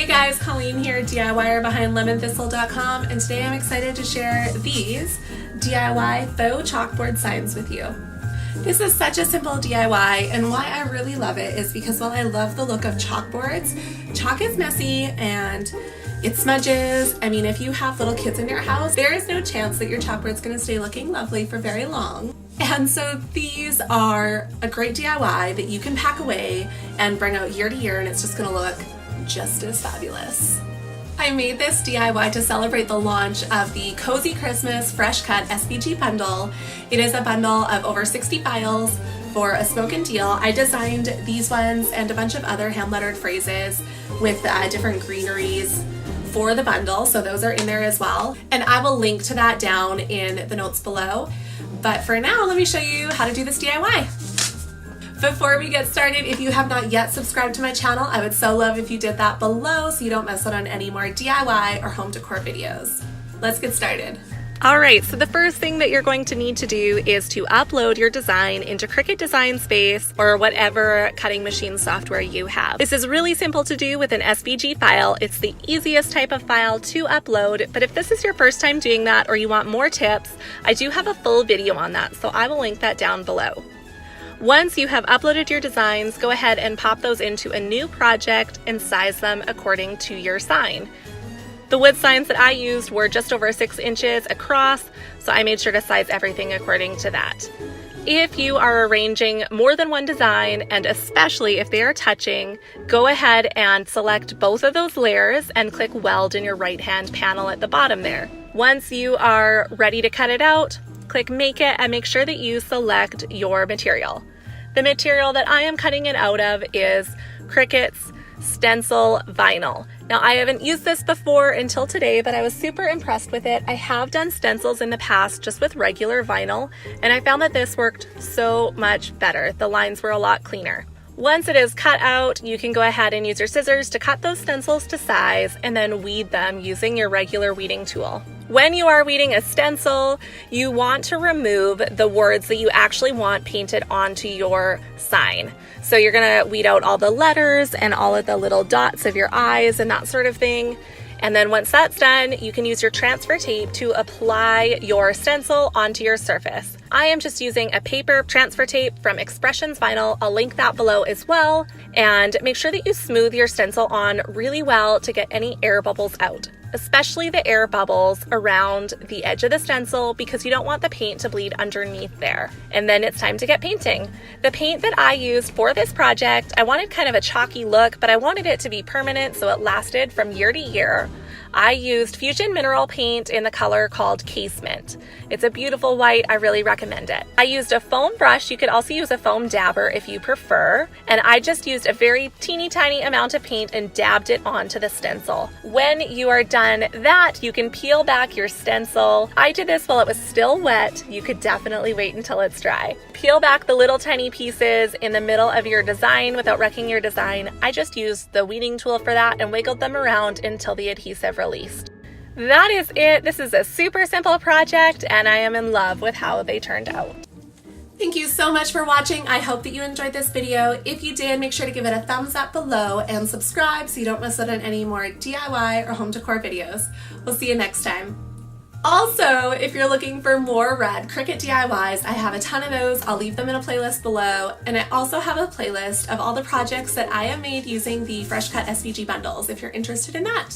guys, Colleen here, DIYer behind LemonThistle.com, and today I'm excited to share these DIY faux chalkboard signs with you. This is such a simple DIY, and why I really love it is because while I love the look of chalkboards, chalk is messy and it smudges. I mean, if you have little kids in your house, there is no chance that your chalkboard's going to stay looking lovely for very long. And so these are a great DIY that you can pack away and bring out year to year, and it's just going to look just as fabulous. I made this DIY to celebrate the launch of the Cozy Christmas Fresh Cut SVG bundle. It is a bundle of over 60 files for a spoken deal. I designed these ones and a bunch of other hand-lettered phrases with different greeneries for the bundle, so those are in there as well. And I will link to that down in the notes below. But for now, let me show you how to do this DIY. Before we get started, if you have not yet subscribed to my channel, I would so love if you did that below so you don't miss out on any more DIY or home decor videos. Let's get started. Alright, so the first thing that you're going to need to do is to upload your design into Cricut Design Space or whatever cutting machine software you have. This is really simple to do with an SVG file. It's the easiest type of file to upload, but if this is your first time doing that or you want more tips, I do have a full video on that, so I will link that down below. Once you have uploaded your designs, go ahead and pop those into a new project and size them according to your sign. The wood signs that I used were just over 6 inches across, so I made sure to size everything according to that. If you are arranging more than one design, and especially if they are touching, go ahead and select both of those layers and click weld in your right-hand panel at the bottom there. Once you are ready to cut it out, click make it and make sure that you select your material. The material that I am cutting it out of is Cricut's Stencil Vinyl. Now, I haven't used this before until today, but I was super impressed with it. I have done stencils in the past just with regular vinyl, and I found that this worked so much better. The lines were a lot cleaner. Once it is cut out, you can go ahead and use your scissors to cut those stencils to size and then weed them using your regular weeding tool. When you are weeding a stencil, you want to remove the words that you actually want painted onto your sign. So you're gonna weed out all the letters and all of the little dots of your eyes and that sort of thing. And then once that's done, you can use your transfer tape to apply your stencil onto your surface. I am just using a paper transfer tape from Expressions Vinyl. I'll link that below as well. And make sure that you smooth your stencil on really well to get any air bubbles out, especially the air bubbles around the edge of the stencil, because you don't want the paint to bleed underneath there. And then it's time to get painting. The paint that I used for this project, I wanted kind of a chalky look, but I wanted it to be permanent so it lasted from year to year. I used Fusion Mineral Paint in the color called Casement. It's a beautiful white. I really recommend it. I used a foam brush. You could also use a foam dabber if you prefer. And I just used a very teeny tiny amount of paint and dabbed it onto the stencil. When you are done that, you can peel back your stencil. I did this while it was still wet. You could definitely wait until it's dry. Peel back the little tiny pieces in the middle of your design without wrecking your design. I just used the weeding tool for that and wiggled them around until the adhesive released. That is it. This is a super simple project and I am in love with how they turned out. Thank you so much for watching. I hope that you enjoyed this video. If you did, make sure to give it a thumbs up below and subscribe so you don't miss out on any more DIY or home decor videos. We'll see you next time. Also, if you're looking for more red Cricut DIYs, I have a ton of those. I'll leave them in a playlist below. And I also have a playlist of all the projects that I have made using the Fresh Cut SVG bundles if you're interested in that.